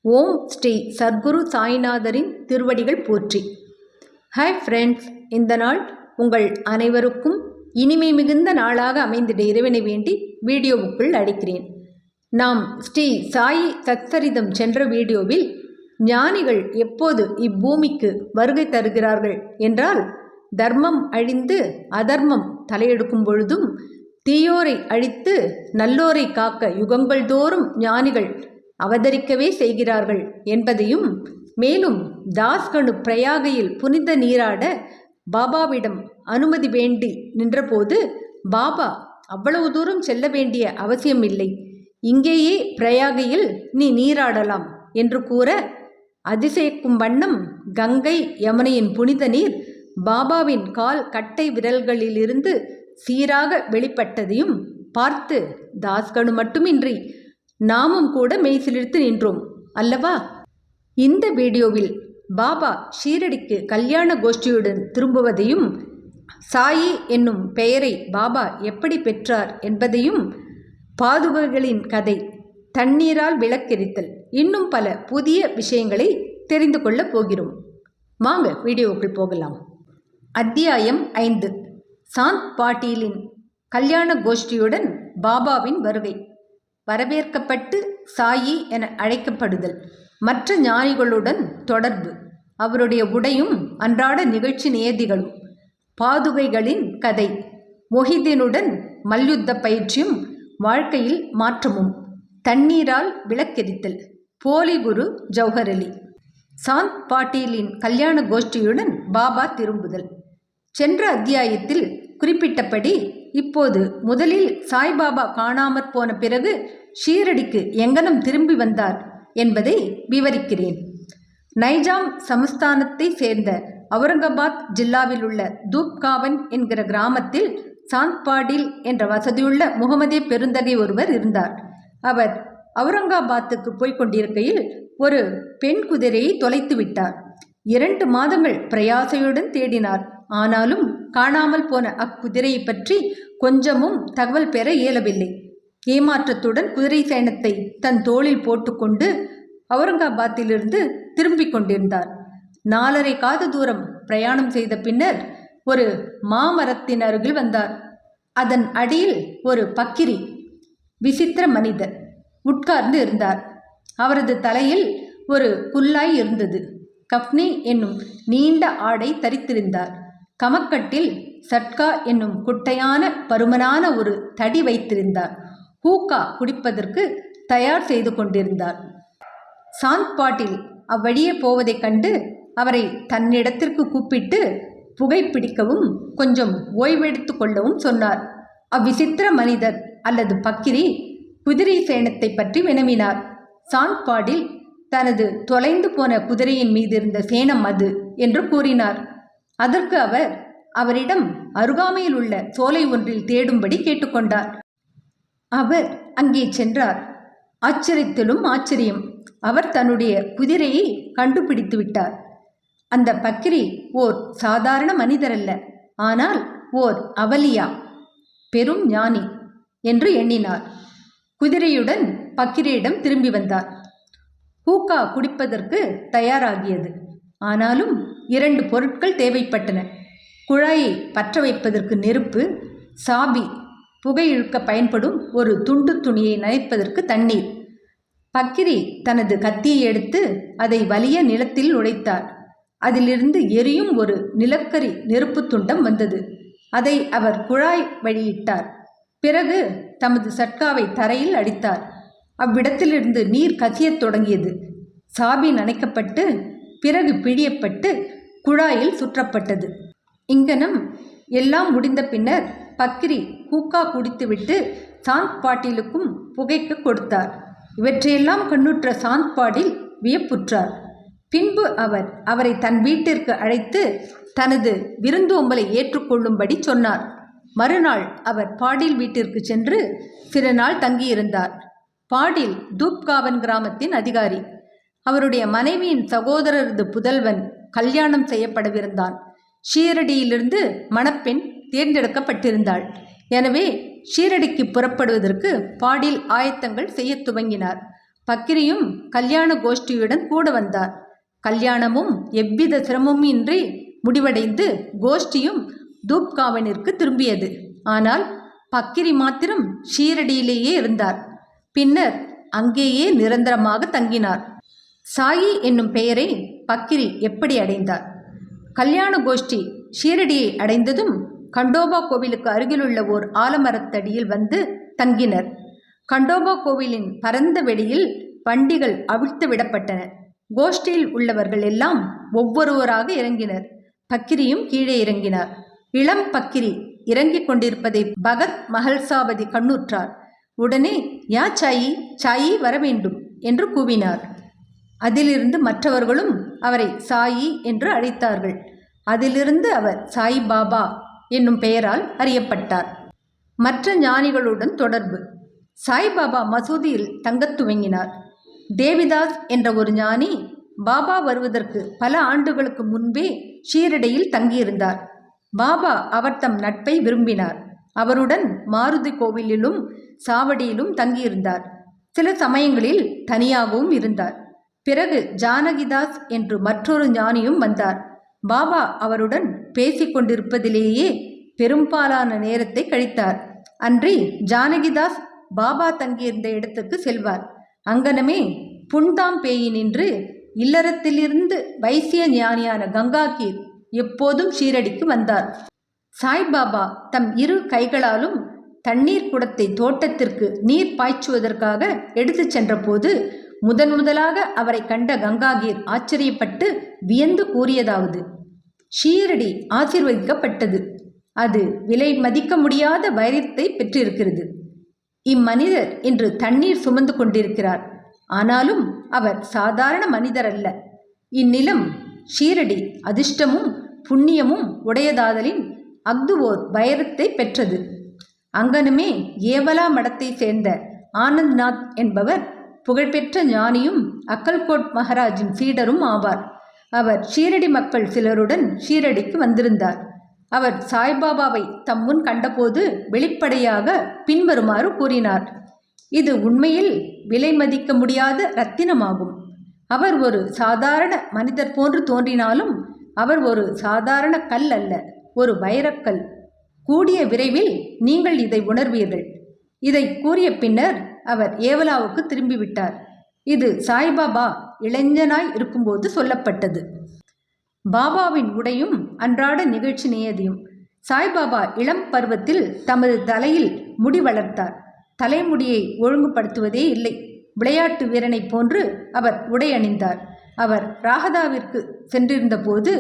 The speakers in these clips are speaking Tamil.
ஓம் ஸ்ரீ சர்க்குரு சாய்நாதரின் திருவடிகள் போற்றி. ஹாய் ஃப்ரெண்ட்ஸ், இந்த நாள் உங்கள் அனைவருக்கும் இனிமை மிகுந்த நாளாக அமைந்திட இறைவனை வேண்டி வீடியோவுக்குள் அடிக்கிறேன். நாம் ஸ்ரீ சாயி சச்சரிதம் சென்ற வீடியோவில் ஞானிகள் எப்போது இப்பூமிக்கு வருகை தருகிறார்கள் என்றால், தர்மம் அழிந்து அதர்மம் தலையெடுக்கும் பொழுதும், தீயோரை அழித்து நல்லோரை காக்க யுகங்கள் தோறும் ஞானிகள் அவதரிக்கவே செய்கிறார்கள் என்பதையும், மேலும் தாஸ்கனு பிரயாகையில் புனித நீராட பாபாவிடம் அனுமதி வேண்டி நின்றபோது, பாபா அவ்வளவு தூரம் செல்ல வேண்டிய அவசியம் இல்லை, இங்கேயே பிரயாகையில் நீ நீராடலாம் என்று கூற, அதிசயிக்கும் வண்ணம் கங்கை யமுனையின் புனித நீர் பாபாவின் கால் கட்டை விரல்களிலிருந்து சீராக வெளிப்பட்டதையும் பார்த்து தாஸ்கனு மட்டுமின்றி நாமும் கூட மெய்சிலிர்த்து நின்றோம் அல்லவா? இந்த வீடியோவில் பாபா ஷீரடிக்கு கல்யாண கோஷ்டியுடன் திரும்புவதையும், சாயி என்னும் பெயரை பாபா எப்படி பெற்றார் என்பதையும், பாதுகைகளின் கதை, தண்ணீரால் விளக்கெரித்தல், இன்னும் பல புதிய விஷயங்களை தெரிந்து கொள்ளப் போகிறோம். வாங்க வீடியோவுக்குள் போகலாம். அத்தியாயம் 5. சாந்த் பாட்டீலின் கல்யாண கோஷ்டியுடன் பாபாவின் வருகை. வரவேற்கப்பட்டு சாயி என அழைக்கப்படுதல், மற்ற ஞானிகளுடன் தொடர்பு, அவருடைய உடையும் அன்றாட நிகழ்ச்சி நியதிகளும், பாதுகைகளின் கதை, மொஹிதீனுடன் மல்யுத்த பயிற்சியும் வாழ்க்கையில் மாற்றமும், தண்ணீரால் விளக்கெரித்தல், போலி குரு ஜௌஹர் அலி. சாந்த் பாட்டீலின் கல்யாண கோஷ்டியுடன் பாபா திரும்புதல். சென்ற அத்தியாயத்தில் குறிப்பிட்டபடி இப்போது முதலில் சாய்பாபா காணாமற் போன பிறகு ஷீரடிக்கு எங்கனம் திரும்பி வந்தார் என்பதை விவரிக்கிறேன். நைஜாம் சமஸ்தானத்தை சேர்ந்த அவுரங்காபாத் ஜில்லாவில் உள்ள தூப்காவன் என்கிற கிராமத்தில் சாந்த் பாட்டீல் என்ற வசதியுள்ள முகமதிய பெருந்தகை ஒருவர் இருந்தார். அவர் அவுரங்காபாத்துக்கு போய்க் கொண்டிருக்கையில் ஒரு பெண் குதிரையை தொலைத்து விட்டார். 2 மாதங்கள் பிரயாசையுடன் தேடினார். ஆனாலும் காணாமல் போன அக்குதிரையை பற்றி கொஞ்சமும் தகவல் பெற இயலவில்லை. ஏமாற்றத்துடன் குதிரை சேணத்தை தன் தோளில் போட்டுக்கொண்டு அவுரங்காபாத்திலிருந்து திரும்பிக் கொண்டிருந்தார். 4½ காத தூரம் பிரயாணம் செய்த பின்னர் ஒரு மாமரத்தின் அருகில் வந்தார். அதன் அடியில் ஒரு பக்கிரி, விசித்திர மனிதர் உட்கார்ந்து இருந்தார். அவரது தலையில் ஒரு குல்லாய் இருந்தது. கப்னி என்னும் நீண்ட ஆடை தரித்திருந்தார். கமக்கட்டில் சட்கா என்னும் குட்டையான பருமனான ஒரு தடி வைத்திருந்தார். ஹூக்கா குடிப்பதற்கு தயார் செய்து கொண்டிருந்தார். சாந்த் பாட்டீல் அவ்வழியே போவதைக் கண்டு அவரை தன்னிடத்திற்கு கூப்பிட்டு புகைப்பிடிக்கவும் கொஞ்சம் ஓய்வெடுத்து கொள்ளவும் சொன்னார். அவ்விசித்திர மனிதர் அல்லது பக்கிரி குதிரை சேணத்தை பற்றி வினவினார். சாந்த் பாட்டீல் தனது தொலைந்து போன குதிரையின் மீது இருந்த சேணம் அது என்று கூறினார். அதற்கு அவர் அவரிடம் அருகாமையில் உள்ள சோலை ஒன்றில் தேடும்படி கேட்டுக்கொண்டார். அவர் அங்கே சென்றார். ஆச்சரியத்திலும் ஆச்சரியம், அவர் தன்னுடைய குதிரையை கண்டுபிடித்து விட்டார். அந்த பக்கிரி ஓர் சாதாரண மனிதர் அல்ல, ஆனால் ஓர் அவலியா, பெரும் ஞானி என்று எண்ணினார். குதிரையுடன் பக்கிரியிடம் திரும்பி வந்தார். ஹூக்கா குடிப்பதற்கு தயாராகியது. ஆனாலும் 2 பொருட்கள் தேவைப்பட்டன. குழாயை பற்ற வைப்பதற்கு நெருப்பு, சாபி, புகை இழுக்க பயன்படும் ஒரு துண்டு துணியை நனைப்பதற்கு தண்ணீர். பக்கிரி தனது கத்தியை எடுத்து அதை வலிய நிலத்தில் நுழைத்தார். அதிலிருந்து எரியும் ஒரு நிலக்கரி நெருப்பு துண்டம் வந்தது. அதை அவர் குழாய் வழியிட்டார். பிறகு தமது சட்காவை தரையில் அடித்தார். அவ்விடத்திலிருந்து நீர் கசியத் தொடங்கியது. சாபி நனைக்கப்பட்டு பிறகு பிழியப்பட்டு குழாயில் சுற்றப்பட்டது. இங்கனம் எல்லாம் முடிந்த பின்னர் பக்கிரி ஹூக்கா குடித்துவிட்டு சாந்த் பாட்டீலுக்கும் புகைக்க கொடுத்தார். இவற்றையெல்லாம் கண்ணுற்ற சாந்த் பாட்டீல் வியப்புற்றார். பின்பு அவர் அவரை தன் வீட்டிற்கு அழைத்து தனது விருந்தோம்பலை ஏற்றுக்கொள்ளும்படி சொன்னார். மறுநாள் அவர் பாட்டீல் வீட்டிற்கு சென்று சில நாள் தங்கியிருந்தார். பாட்டீல் தூப்காவன் கிராமத்தின் அதிகாரி. அவருடைய மனைவியின் சகோதரரது புதல்வன் கல்யாணம் செய்யப்படவிருந்தான். ஷீரடியிலிருந்து மணப்பெண் தேர்ந்தெடுக்கப்பட்டிருந்தாள். எனவே ஷீரடிக்கு புறப்படுவதற்கு பாட்டீல் ஆயத்தங்கள் செய்ய துவங்கினார். பக்கிரியும் கல்யாண கோஷ்டியுடன் கூட வந்தார். கல்யாணமும் எவ்வித சிரமமும் இன்றி முடிவடைந்து கோஷ்டியும் தூப்காவனிற்கு திரும்பியது. ஆனால் பக்கிரி மாத்திரம் ஷீரடியிலேயே இருந்தார். பின்னர் அங்கேயே நிரந்தரமாக தங்கினார். சாயி என்னும் பெயரை பக்கிரி எப்படி அடைந்தார்? கல்யாண கோஷ்டி ஷீரடியை அடைந்ததும் கண்டோபா கோவிலுக்கு அருகிலுள்ள ஓர் ஆலமரத்தடியில் வந்து தங்கினர். கண்டோபா கோவிலின் பரந்த வெளியில் வண்டிகள் அவிழ்த்து விடப்பட்டன. கோஷ்டியில் உள்ளவர்கள் எல்லாம் ஒவ்வொருவராக இறங்கினர். பக்கிரியும் கீழே இறங்கினார். இளம் பக்கிரி இறங்கிக் கொண்டிருப்பதை பகத் மஹல்சாபதி கண்ணுற்றார். உடனே யா சாயி, சாயி வர வேண்டும் என்று கூவினார். அதிலிருந்து மற்றவர்களும் அவரை சாயி என்று அழைத்தார்கள். அதிலிருந்து அவர் சாய் பாபா என்னும் பெயரால் அறியப்பட்டார். மற்ற ஞானிகளுடன் தொடர்பு. சாய்பாபா மசூதியில் தங்கத் துவங்கினார். தேவிதாஸ் என்ற ஒரு ஞானி பாபா வருவதற்கு பல ஆண்டுகளுக்கு முன்பே ஷீரடியில் தங்கியிருந்தார். பாபா அவர் தம் நட்பை விரும்பினார். அவருடன் மாருதி கோவிலிலும் சாவடியிலும் தங்கியிருந்தார். சில சமயங்களில் தனியாகவும் இருந்தார். பிறகு ஜானகிதாஸ் என்று மற்றொரு ஞானியும் வந்தார். பாபா அவருடன் பேசிக்கொண்டிருப்பதிலேயே பெரும்பாலான நேரத்தை கழித்தார். அன்றி ஜானகிதாஸ் பாபா தங்கியிருந்த இடத்துக்கு செல்வார். அங்கனமே புன்தாம் பேயினின்று இல்லறத்திலிருந்து வைசிய ஞானியான கங்காகீர் எப்போதும் ஷீரடிக்கு வந்தார். சாய்பாபா தம் இரு கைகளாலும் தண்ணீர் குடத்தை தோட்டத்திற்கு நீர் பாய்ச்சுவதற்காக எடுத்துச் சென்றபோது முதலாக அவரை கண்ட கங்காகீர் ஆச்சரியப்பட்டு வியந்து கூறியதாவது: ஷீரடி ஆசீர்வதிக்கப்பட்டது. அது விலை மதிக்க முடியாத வைரத்தை பெற்றிருக்கிறது. இம்மனிதர் இன்று தண்ணீர் சுமந்து கொண்டிருக்கிறார். ஆனாலும் அவர் சாதாரண மனிதர் அல்ல. இந்நிலம் ஷீரடி அதிர்ஷ்டமும் புண்ணியமும் உடையதாதலின் அக்துவோர் வைரத்தை பெற்றது. அங்கனமே ஏவலா மடத்தை சேர்ந்த ஆனந்த்நாத் என்பவர் புகழ்பெற்ற ஞானியும் அக்கல்கோட் மகாராஜின் சீடரும் ஆவார். அவர் ஷீரடி மக்கள் சிலருடன் ஷீரடிக்கு வந்திருந்தார். அவர் சாய்பாபாவை தம் முன் கண்டபோது வெளிப்படையாக பின்வருமாறு கூறினார்: இது உண்மையில் விலை மதிக்க முடியாத இரத்தினமாகும். அவர் ஒரு சாதாரண மனிதர் போன்று தோன்றினாலும் அவர் ஒரு சாதாரண கல் அல்ல, ஒரு வைரக்கல். கூடிய விரைவில் நீங்கள் இதை உணர்வீர்கள். இதை கூறிய பின்னர் அவர் ஏவலாவுக்கு திரும்பிவிட்டார். இது சாய்பாபா இளைஞனாய் இருக்கும்போது சொல்லப்பட்டது. பாபாவின் உடையும் அன்றாட நிகழ்ச்சி நியதியும். சாய்பாபா இளம் பருவத்தில் தமது தலையில் முடி வளர்த்தார். தலைமுடியை ஒழுங்குபடுத்துவதே இல்லை. விளையாட்டு வீரனை போன்று அவர் உடை அணிந்தார். அவர் ராகதாவிற்கு சென்றிருந்த போது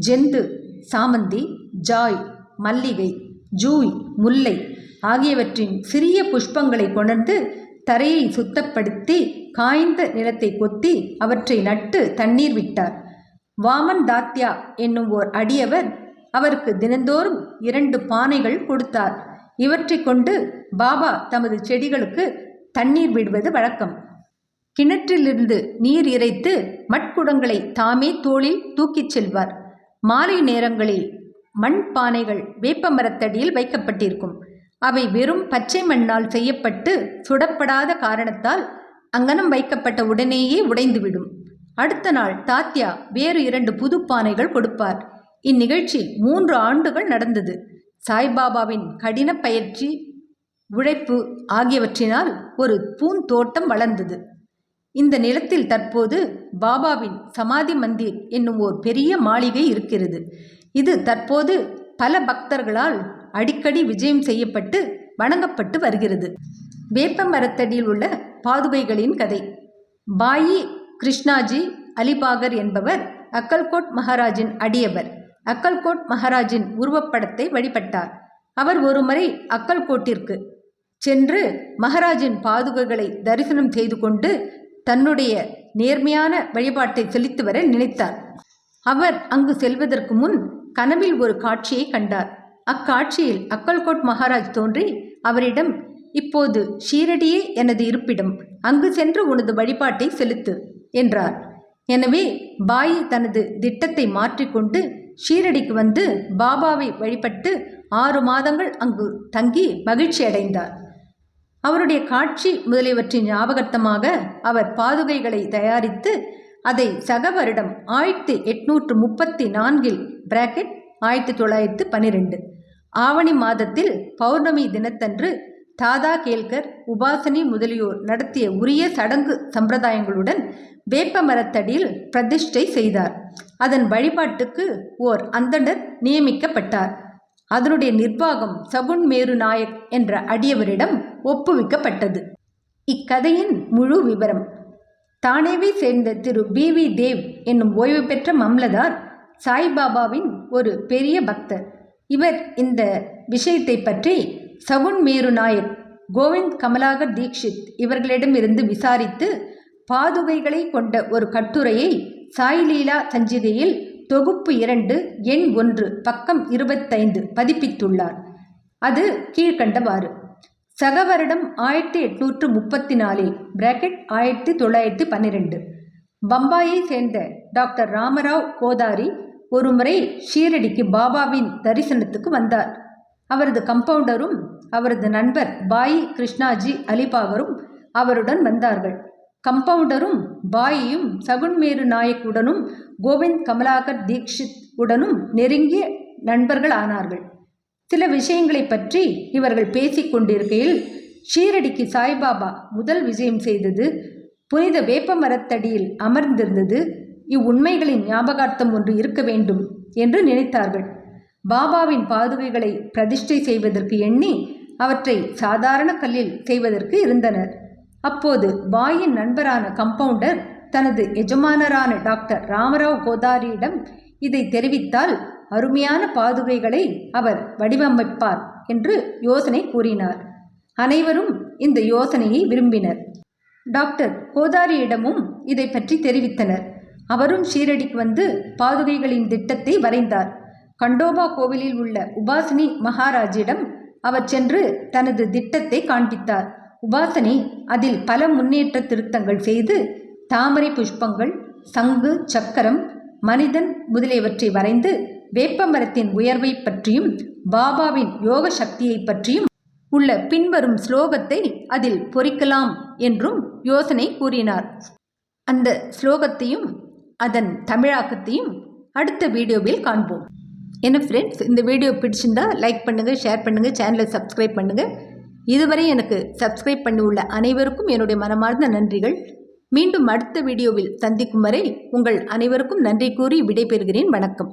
ஜெந்து, சாமந்தி, ஜாய், மல்லிகை, ஜூய், முல்லை ஆகியவற்றின் சிறிய புஷ்பங்களை கொணர்ந்து தரையை சுத்தப்படுத்தி காய்ந்த நிலத்தை கொத்தி அவற்றை நட்டு தண்ணீர் விட்டார். வாமன் தாத்யா என்னும் ஓர் அடியவர் அவருக்கு தினந்தோறும் 2 பானைகள் கொடுத்தார். இவற்றை கொண்டு பாபா தமது செடிகளுக்கு தண்ணீர் விடுவது வழக்கம். கிணற்றிலிருந்து நீர் இறைத்து மட்குடங்களை தாமே தோளில் தூக்கிச் செல்வார். மாலை நேரங்களில் மண் பானைகள் வேப்ப மரத்தடியில் வைக்கப்பட்டிருக்கும். அவை வெறும் பச்சை மண்ணால் செய்யப்பட்டு சுடப்படாத காரணத்தால் அங்கனம் வைக்கப்பட்ட உடனேயே உடைந்துவிடும். அடுத்த நாள் தாத்யா வேறு 2 புது பானைகள் கொடுப்பார். இந்நிகழ்ச்சி 3 ஆண்டுகள் நடந்தது. சாய்பாபாவின் கடின பயிற்சி, உழைப்பு ஆகியவற்றினால் ஒரு பூந்தோட்டம் வளர்ந்தது. இந்த நிலத்தில் தற்போது பாபாவின் சமாதி மந்திர் என்னும் ஓர் பெரிய மாளிகை இருக்கிறது. இது தற்போது பல பக்தர்களால் அடிக்கடி விஜயம் செய்யப்பட்டு வணங்கப்பட்டு வருகிறது. வேப்ப மரத்தடியில் உள்ள பாதுகைகளின் கதை. பாயி கிருஷ்ணாஜி அலிபாகர் என்பவர் அக்கல்கோட் மகாராஜின் அடியவர். அக்கல்கோட் மகாராஜின் உருவப்படத்தை வழிபட்டார். அவர் ஒருமுறை அக்கல்கோட்டிற்கு சென்று மகாராஜின் பாதுகைகளை தரிசனம் செய்து கொண்டு தன்னுடைய நேர்மையான வழிபாட்டை செலுத்தி வர நினைத்தார். அவர் அங்கு செல்வதற்கு முன் கனவில் ஒரு காட்சியை கண்டார். அக்காட்சியில் அக்கல்கோட் மகாராஜ் தோன்றி அவரிடம், இப்போது ஷீரடியே எனது இருப்பிடம், அங்கு சென்று உனது வழிபாட்டை செலுத்து என்றார். எனவே பாயி தனது திட்டத்தை மாற்றிக்கொண்டு ஷீரடிக்கு வந்து பாபாவை வழிபட்டு 6 மாதங்கள் அங்கு தங்கி மகிழ்ச்சி அடைந்தார். அவருடைய காட்சி முதலியவற்றின் ஞாபகார்த்தமாக அவர் பாதுகைகளை தயாரித்து அதை சக வருடம் 1834 (1912) ஆவணி மாதத்தில் பௌர்ணமி தினத்தன்று தாதா கேல்கர், உபாசனி முதலியோர் நடத்திய உரிய சடங்கு சம்பிரதாயங்களுடன் வேப்ப மரத்தடியில் பிரதிஷ்டை செய்தார். அதன் வழிபாட்டுக்கு ஓர் அந்தணர் நியமிக்கப்பட்டார். அதனுடைய நிர்வாகம் சகுன் மேரு நாயக் என்ற அடியவரிடம் ஒப்புவிக்கப்பட்டது. இக்கதையின் முழு விவரம். தானேவை சேர்ந்த திரு B.V. தேவ் என்னும் ஓய்வு பெற்ற மம்லதார் சாய்பாபாவின் ஒரு பெரிய பக்தர். இவர் இந்த விஷயத்தை பற்றி சகுன் மேரு நாயக், கோவிந்த் கமலாகர் தீக்ஷித் இவர்களிடமிருந்து விசாரித்து பாதுகைகளை கொண்ட ஒரு கட்டுரையை சாய்லீலா சஞ்சிகையில் தொகுப்பு 2 எண் 1 பக்கம் 25 பதிப்பித்துள்ளார். அது கீழ்கண்டவாறு: சக வருடம் 1834 (1912) பம்பாயை சேர்ந்த டாக்டர் ராமராவ் கோதாரி ஒருமுறை ஷீரடிக்கு பாபாவின் தரிசனத்துக்கு வந்தார். அவரது கம்பவுண்டரும் அவரது நண்பர் பாயி கிருஷ்ணாஜி அலிபாகரும் அவருடன் வந்தார்கள். கம்பவுண்டரும் பாயியும் சகுன் மேரு நாயக்குடனும் கோவிந்த் கமலாகர் தீக்ஷித் உடனும் நெருங்கிய நண்பர்கள் ஆனார்கள். சில விஷயங்களை பற்றி இவர்கள் பேசிக் கொண்டிருக்கையில் ஷீரடிக்கு சாய்பாபா முதல் விஜயம் செய்தது, புனித வேப்ப மரத்தடியில் அமர்ந்திருந்தது, இவ்வுண்மைகளின் ஞாபகார்த்தம் ஒன்று இருக்க வேண்டும் என்று நினைத்தார்கள். பாபாவின் பாதுகைகளை பிரதிஷ்டை செய்வதற்கு எண்ணி அவற்றை சாதாரண கல்லில் செய்வதற்கு இருந்தனர். அப்போது பாயின் நண்பரான கம்பவுண்டர் தனது எஜமானரான டாக்டர் ராமராவ் கோதாரியிடம் இதை தெரிவித்தால் அருமையான பாதுகைகளை அவர் வடிவமைப்பார் என்று யோசனை கூறினார். அனைவரும் இந்த யோசனையை விரும்பினர். டாக்டர் கோதாரியிடமும் இதை பற்றி தெரிவித்தனர். அவரும் ஷீரடிக்கு வந்து பாதுகைகளின் திட்டத்தை வரைந்தார். கண்டோபா கோவிலில் உள்ள உபாசினி மகாராஜிடம் அவர் சென்று தனது திட்டத்தை காண்பித்தார். உபாசனி அதில் பல முன்னேற்ற திருத்தங்கள் செய்து தாமரை புஷ்பங்கள், சங்கு, சக்கரம், மனிதன் முதலியவற்றை வரைந்து வேப்ப மரத்தின் உயர்வை பற்றியும் பாபாவின் யோக சக்தியை பற்றியும் உள்ள பின்வரும் ஸ்லோகத்தை அதில் பொறிக்கலாம் என்றும் யோசனை கூறினார். அந்த ஸ்லோகத்தையும் அதன் தமிழாக்கத்தையும் அடுத்த வீடியோவில் காண்போம். என்ன ஃப்ரெண்ட்ஸ், இந்த வீடியோ பிடிச்சிருந்தா லைக் பண்ணுங்கள், ஷேர் பண்ணுங்கள், சேனலை சப்ஸ்கிரைப் பண்ணுங்கள். இதுவரை எனக்கு சப்ஸ்கிரைப் பண்ணி உள்ள அனைவருக்கும் என்னுடைய மனமார்ந்த நன்றிகள். மீண்டும் அடுத்த வீடியோவில் சந்திக்கும் வரை உங்கள் அனைவருக்கும் நன்றி கூறி விடைபெறுகிறேன். வணக்கம்.